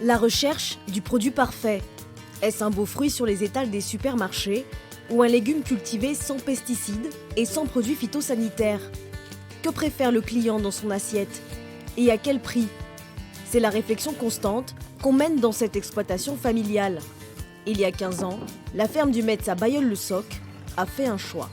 La recherche du produit parfait. Est-ce un beau fruit sur les étals des supermarchés ou un légume cultivé sans pesticides et sans produits phytosanitaires? Que préfère le client dans son assiette? Et à quel prix? C'est la réflexion constante qu'on mène dans cette exploitation familiale. Il y a 15 ans, la ferme du Metz à Bailleul-le-Soc a fait un choix.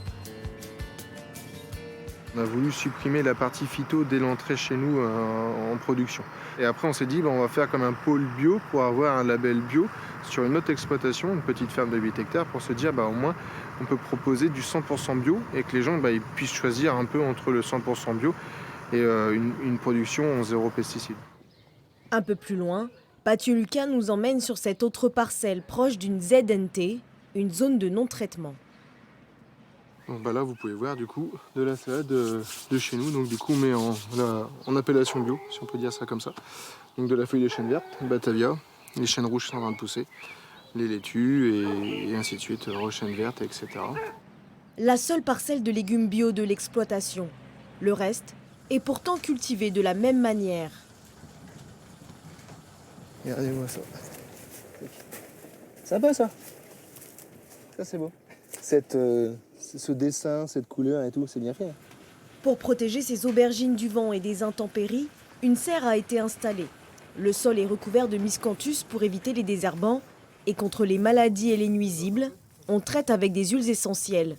On a voulu supprimer la partie phyto dès l'entrée chez nous en production. Et après, on s'est dit, on va faire comme un pôle bio pour avoir un label bio sur une autre exploitation, une petite ferme de 8 hectares, pour se dire, au moins, on peut proposer du 100% bio et que les gens ils puissent choisir un peu entre le 100% bio et une production en zéro pesticide. Un peu plus loin, Mathieu Lucas nous emmène sur cette autre parcelle proche d'une ZNT, une zone de non-traitement. Donc là, vous pouvez voir du coup de la salade de chez nous. Donc du coup, on met en appellation bio, si on peut dire ça comme ça. Donc de la feuille de chêne verte, Batavia, les chênes rouges sont en train de pousser, les laitues et ainsi de suite, chênes vertes, etc. La seule parcelle de légumes bio de l'exploitation. Le reste est pourtant cultivé de la même manière. Regardez-moi ça. Sympa ça. Ça c'est beau. Ce dessin, cette couleur et tout, c'est bien fait. Pour protéger ces aubergines du vent et des intempéries, une serre a été installée. Le sol est recouvert de miscanthus pour éviter les désherbants et contre les maladies et les nuisibles, on traite avec des huiles essentielles.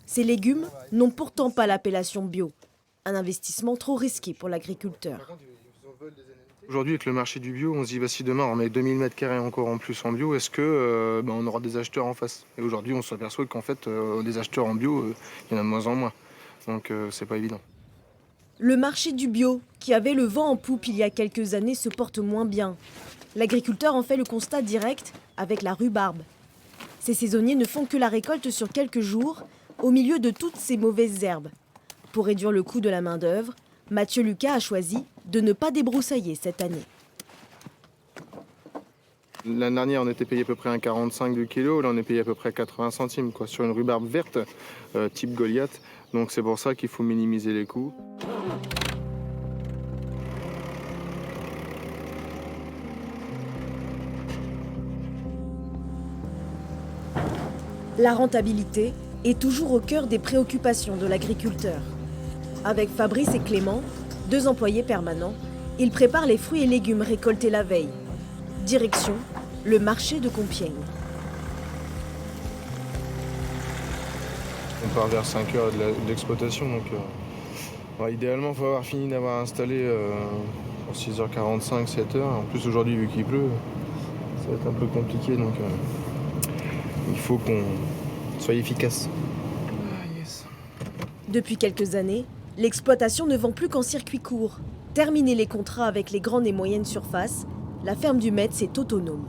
Ces légumes n'ont pourtant pas l'appellation bio. Un investissement trop risqué pour l'agriculteur. Aujourd'hui, avec le marché du bio, on se dit si demain on met 2000 m² encore en plus en bio, est-ce que on aura des acheteurs en face? Et aujourd'hui, on s'aperçoit qu'en fait, des acheteurs en bio, il y en a de moins en moins. Donc, c'est pas évident. Le marché du bio, qui avait le vent en poupe il y a quelques années, se porte moins bien. L'agriculteur en fait le constat direct avec la rhubarbe. Ces saisonniers ne font que la récolte sur quelques jours, au milieu de toutes ces mauvaises herbes. Pour réduire le coût de la main-d'œuvre, Mathieu Lucas a choisi de ne pas débroussailler cette année. L'année dernière, on était payé à peu près 1,45 du kilo. Là, on est payé à peu près 80 centimes sur une rhubarbe verte, type Goliath. Donc c'est pour ça qu'il faut minimiser les coûts. La rentabilité est toujours au cœur des préoccupations de l'agriculteur. Avec Fabrice et Clément, 2 employés permanents, ils préparent les fruits et légumes récoltés la veille. Direction, le marché de Compiègne. On part vers 5 heures de l'exploitation. Donc, idéalement, il faut avoir fini d'avoir installé pour 6h45, 7h. En plus, aujourd'hui, vu qu'il pleut, ça va être un peu compliqué. Donc, il faut qu'on soit efficace. Yes. Depuis quelques années, l'exploitation ne vend plus qu'en circuit court. Terminer les contrats avec les grandes et moyennes surfaces, la ferme du Metz est autonome.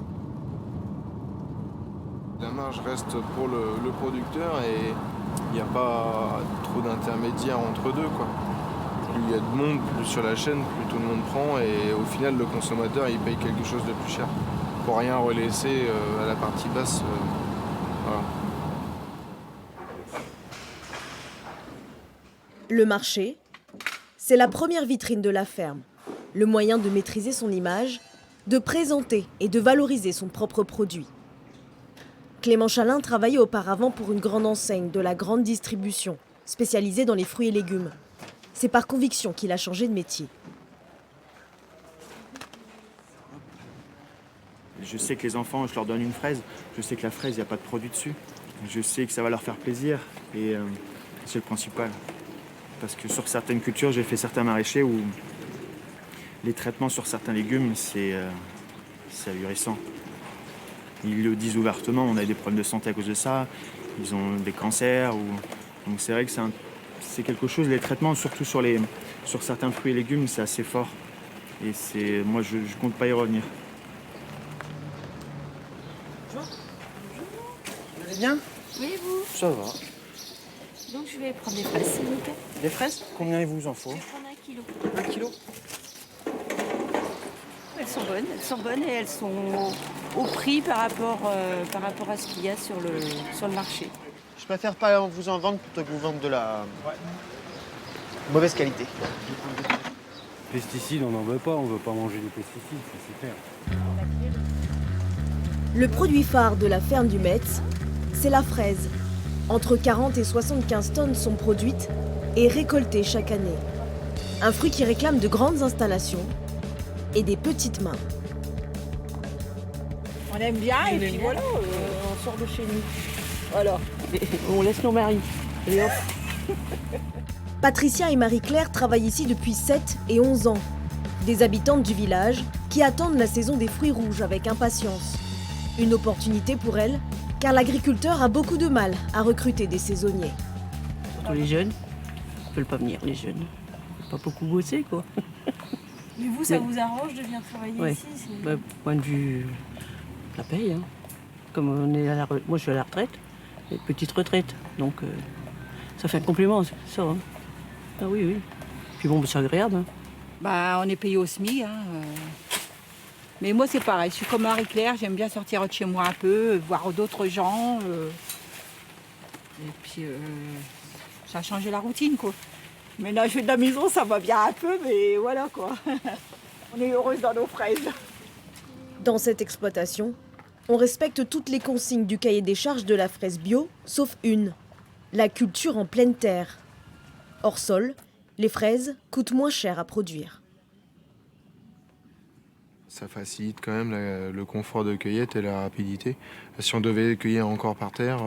La marge reste pour le producteur et il n'y a pas trop d'intermédiaires entre deux, quoi. Plus il y a de monde, plus sur la chaîne, plus tout le monde prend et au final le consommateur il paye quelque chose de plus cher pour rien relaisser à la partie basse. Voilà. Le marché, c'est la première vitrine de la ferme, le moyen de maîtriser son image, de présenter et de valoriser son propre produit. Clément Chalin travaillait auparavant pour une grande enseigne de la grande distribution, spécialisée dans les fruits et légumes. C'est par conviction qu'il a changé de métier. Je sais que les enfants, je leur donne une fraise, je sais que la fraise, il n'y a pas de produit dessus. Je sais que ça va leur faire plaisir et c'est le principal. Parce que sur certaines cultures, j'ai fait certains maraîchers où les traitements sur certains légumes, c'est ahurissant. Ils le disent ouvertement, on a des problèmes de santé à cause de ça, ils ont des cancers. Donc c'est vrai que c'est quelque chose, les traitements, surtout sur certains fruits et légumes, c'est assez fort. Et moi, je compte pas y revenir. Bonjour. Vous allez bien? Oui, et vous? Ça va. Donc je vais prendre des fraises, s'il vous plaît. Des fraises? Combien il vous en faut? Je vais prendre 1 kilo. 1 kilo? Elles sont bonnes et elles sont au prix par rapport à ce qu'il y a sur le marché. Je préfère pas vous en vendre plutôt que vous vendre de la mauvaise qualité. Pesticides, on n'en veut pas manger des pesticides, ça c'est clair. Le produit phare de la ferme du Metz, c'est la fraise. Entre 40 et 75 tonnes sont produites et récoltées chaque année. Un fruit qui réclame de grandes installations et des petites mains. On aime bien et puis voilà, on sort de chez nous. Voilà, et on laisse nos maris. Et hop. Patricia et Marie-Claire travaillent ici depuis 7 et 11 ans. Des habitantes du village qui attendent la saison des fruits rouges avec impatience. Une opportunité pour elles, car l'agriculteur a beaucoup de mal à recruter des saisonniers. Surtout les jeunes, ils ne veulent pas venir, les jeunes. Pas beaucoup bosser, quoi. Mais vous, ça vous arrange de venir travailler ici Point de vue, la paye. Hein. Comme on est moi, je suis à la retraite, petite retraite, donc ça fait un complément, c'est ça. Hein. Ah oui, oui. Puis bon, c'est agréable. Hein. Bah, on est payé au SMIC. Hein. Mais moi, c'est pareil. Je suis comme Marie-Claire. J'aime bien sortir de chez moi un peu, voir d'autres gens. Et puis, ça a changé la routine, quoi. Ménager de la maison, ça va bien un peu, mais voilà, quoi. On est heureuse dans nos fraises. Dans cette exploitation, on respecte toutes les consignes du cahier des charges de la fraise bio, sauf une, la culture en pleine terre. Hors sol, les fraises coûtent moins cher à produire. Ça facilite quand même le confort de cueillette et la rapidité. Si on devait cueillir encore par terre,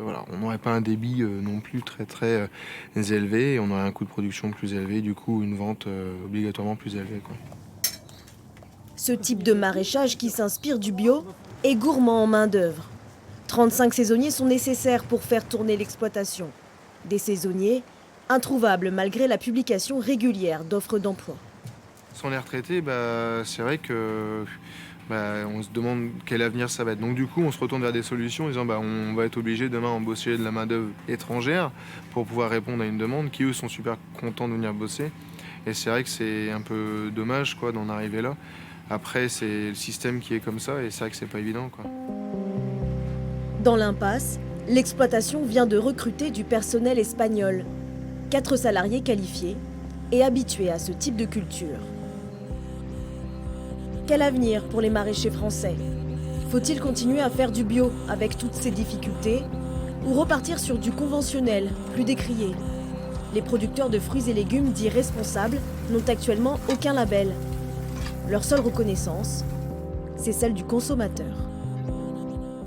voilà, on n'aurait pas un débit non plus très élevé, et on aurait un coût de production plus élevé, du coup une vente obligatoirement plus élevée, quoi. Ce type de maraîchage qui s'inspire du bio est gourmand en main-d'œuvre. 35 saisonniers sont nécessaires pour faire tourner l'exploitation. Des saisonniers introuvables malgré la publication régulière d'offres d'emploi. Si on est retraité, c'est vrai que on se demande quel avenir ça va être. Donc du coup, on se retourne vers des solutions en disant on va être obligé demain d'embaucher de la main-d'œuvre étrangère pour pouvoir répondre à une demande qui, eux, sont super contents de venir bosser. Et c'est vrai que c'est un peu dommage, quoi, d'en arriver là. Après, c'est le système qui est comme ça et c'est vrai que c'est pas évident, quoi. Dans l'impasse, l'exploitation vient de recruter du personnel espagnol. 4 salariés qualifiés et habitués à ce type de culture. Quel avenir pour les maraîchers français? Faut-il continuer à faire du bio avec toutes ces difficultés ou repartir sur du conventionnel, plus décrié? Les producteurs de fruits et légumes dits responsables n'ont actuellement aucun label. Leur seule reconnaissance, c'est celle du consommateur.